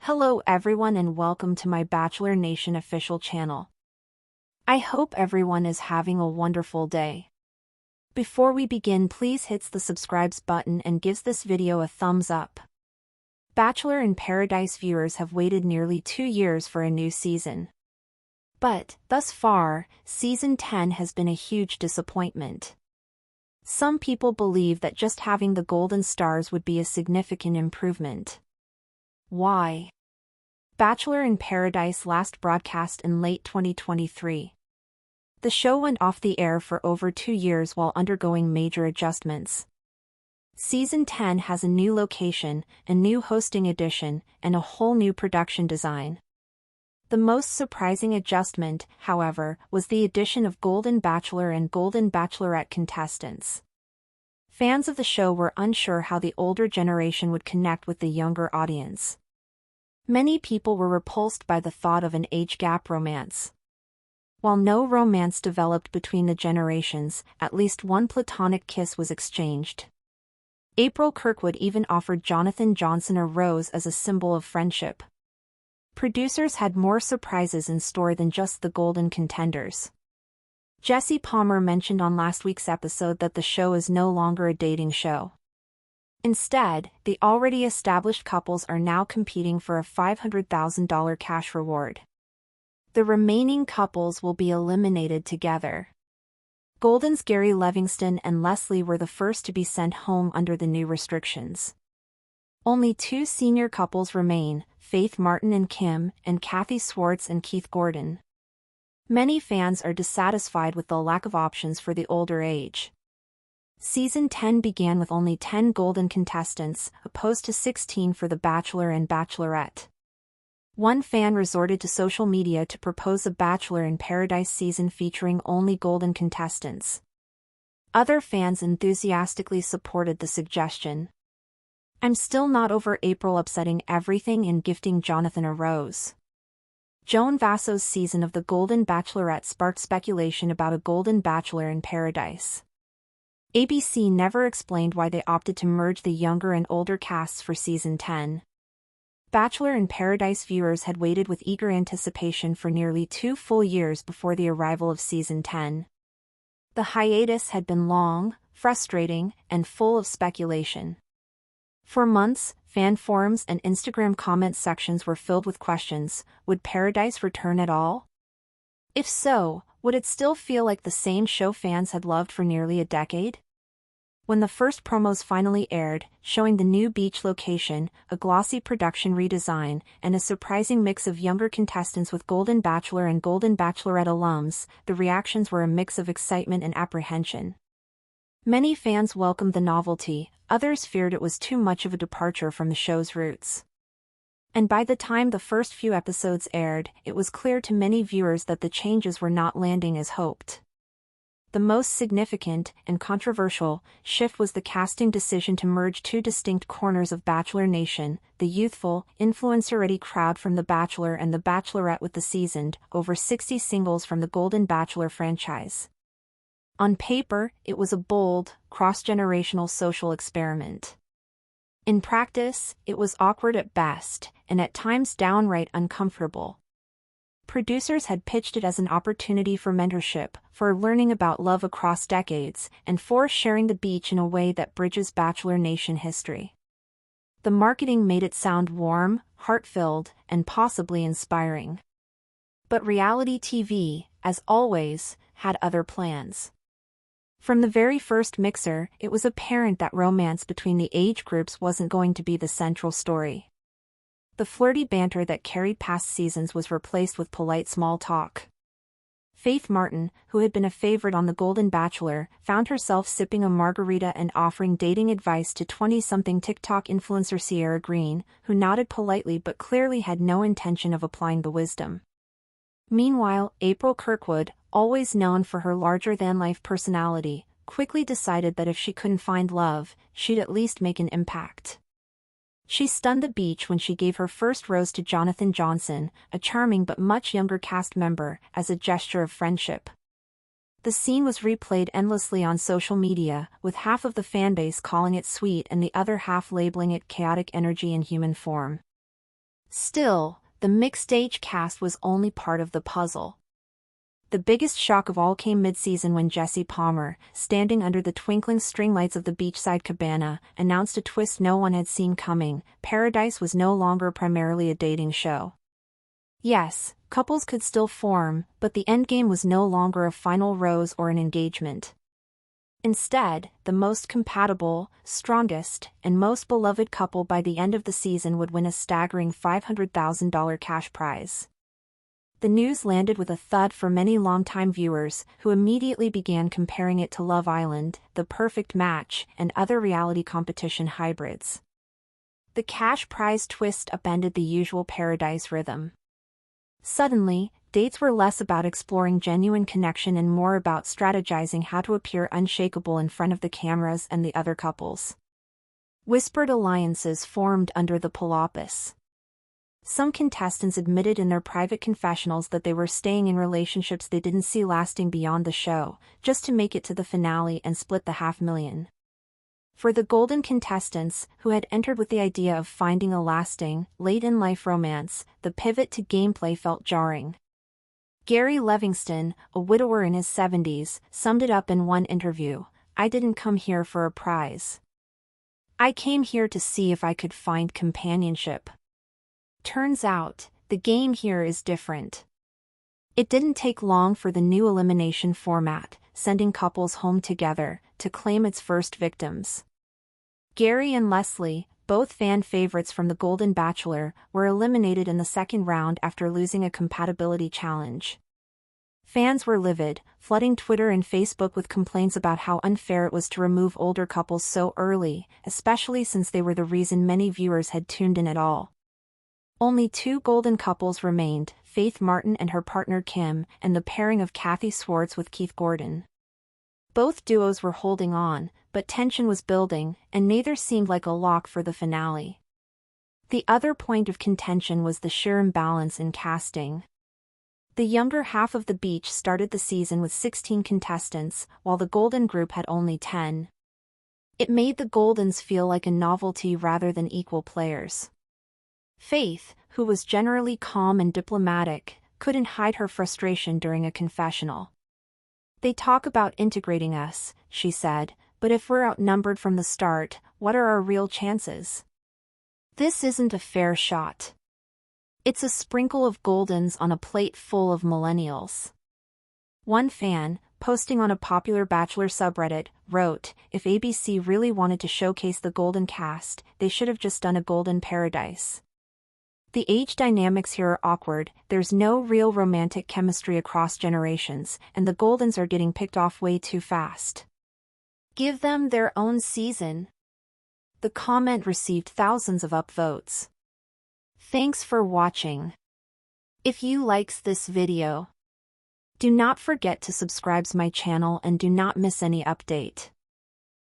Hello everyone and welcome to my Bachelor Nation official channel. I hope everyone is having a wonderful day. Before we begin, please hit the subscribe button and gives this video a thumbs up. Bachelor in Paradise viewers have waited nearly 2 years for a new season. But, thus far, Season 10 has been a huge disappointment. Some people believe that just having the golden stars would be a significant improvement. Why? Bachelor in Paradise last broadcast in late 2023. The show went off the air for over 2 years while undergoing major adjustments. Season 10 has a new location, a new hosting edition, and a whole new production design. The most surprising adjustment, however, was the addition of Golden Bachelor and Golden Bachelorette contestants. Fans of the show were unsure how the older generation would connect with the younger audience. Many people were repulsed by the thought of an age gap romance. While no romance developed between the generations, at least one platonic kiss was exchanged. April Kirkwood even offered Jonathan Johnson a rose as a symbol of friendship. Producers had more surprises in store than just the golden contenders. Jesse Palmer mentioned on last week's episode that the show is no longer a dating show. Instead, the already established couples are now competing for a $500,000 cash reward. The remaining couples will be eliminated together. Golden's Gary Livingston and Leslie were the first to be sent home under the new restrictions. Only 2 senior couples remain, Faith Martin and Kim, and Kathy Swartz and Keith Gordon. Many fans are dissatisfied with the lack of options for the older age. Season 10 began with only 10 golden contestants, opposed to 16 for The Bachelor and Bachelorette. One fan resorted to social media to propose a Bachelor in Paradise season featuring only golden contestants. Other fans enthusiastically supported the suggestion. I'm still not over April upsetting everything and gifting Jonathan a rose. Joan Vasso's season of The Golden Bachelorette sparked speculation about a Golden Bachelor in Paradise. ABC never explained why they opted to merge the younger and older casts for Season 10. Bachelor in Paradise viewers had waited with eager anticipation for nearly 2 full years before the arrival of Season 10. The hiatus had been long, frustrating, and full of speculation. For months, fan forums and Instagram comment sections were filled with questions: would Paradise return at all? If so, would it still feel like the same show fans had loved for nearly a decade? When the first promos finally aired, showing the new beach location, a glossy production redesign, and a surprising mix of younger contestants with Golden Bachelor and Golden Bachelorette alums, the reactions were a mix of excitement and apprehension. Many fans welcomed the novelty, others feared it was too much of a departure from the show's roots. And by the time the first few episodes aired, it was clear to many viewers that the changes were not landing as hoped. The most significant, and controversial, shift was the casting decision to merge 2 distinct corners of Bachelor Nation, the youthful, influencer-ready crowd from The Bachelor and The Bachelorette with the seasoned, over 60 singles from the Golden Bachelor franchise. On paper, it was a bold, cross-generational social experiment. In practice, it was awkward at best, and at times downright uncomfortable. Producers had pitched it as an opportunity for mentorship, for learning about love across decades, and for sharing the beach in a way that bridges Bachelor Nation history. The marketing made it sound warm, heart-filled, and possibly inspiring. But reality TV, as always, had other plans. From the very first mixer, it was apparent that romance between the age groups wasn't going to be the central story. The flirty banter that carried past seasons was replaced with polite small talk. Faith Martin, who had been a favorite on The Golden Bachelor, found herself sipping a margarita and offering dating advice to 20-something TikTok influencer Sierra Green, who nodded politely but clearly had no intention of applying the wisdom. Meanwhile, April Kirkwood, always known for her larger-than-life personality, quickly decided that if she couldn't find love, she'd at least make an impact. She stunned the beach when she gave her first rose to Jonathan Johnson, a charming but much younger cast member, as a gesture of friendship. The scene was replayed endlessly on social media, with half of the fanbase calling it sweet and the other half labeling it chaotic energy in human form. Still, the mixed-age cast was only part of the puzzle. The biggest shock of all came mid-season when Jesse Palmer, standing under the twinkling string lights of the beachside cabana, announced a twist no one had seen coming: Paradise was no longer primarily a dating show. Yes, couples could still form, but the endgame was no longer a final rose or an engagement. Instead, the most compatible, strongest, and most beloved couple by the end of the season would win a staggering $500,000 cash prize. The news landed with a thud for many longtime viewers, who immediately began comparing it to Love Island, The Perfect Match, and other reality competition hybrids. The cash prize twist upended the usual Paradise rhythm. Suddenly, dates were less about exploring genuine connection and more about strategizing how to appear unshakable in front of the cameras and the other couples. Whispered alliances formed under the palapis. Some contestants admitted in their private confessionals that they were staying in relationships they didn't see lasting beyond the show, just to make it to the finale and split the $500,000. For the golden contestants, who had entered with the idea of finding a lasting, late-in-life romance, the pivot to gameplay felt jarring. Gary Livingston, a widower in his 70s, summed it up in one interview: "I didn't come here for a prize. I came here to see if I could find companionship." Turns out, the game here is different. It didn't take long for the new elimination format, sending couples home together, to claim its first victims. Gary and Leslie, both fan favorites from The Golden Bachelor, were eliminated in the second round after losing a compatibility challenge. Fans were livid, flooding Twitter and Facebook with complaints about how unfair it was to remove older couples so early, especially since they were the reason many viewers had tuned in at all. Only two golden couples remained: Faith Martin and her partner Kim, and the pairing of Kathy Swartz with Keith Gordon. Both duos were holding on, but tension was building, and neither seemed like a lock for the finale. The other point of contention was the sheer imbalance in casting. The younger half of the beach started the season with 16 contestants, while the Golden group had only 10. It made the Goldens feel like a novelty rather than equal players. Faith, who was generally calm and diplomatic, couldn't hide her frustration during a confessional. "They talk about integrating us," she said, "but if we're outnumbered from the start, what are our real chances? This isn't a fair shot. It's a sprinkle of Goldens on a plate full of millennials." One fan, posting on a popular Bachelor subreddit, wrote, "If ABC really wanted to showcase the Golden cast, they should have just done a Golden Paradise. The age dynamics here are awkward, there's no real romantic chemistry across generations, and the Goldens are getting picked off way too fast. Give them their own season." The comment received thousands of upvotes. Thanks for watching. If you likes this video, do not forget to subscribe to my channel and do not miss any update.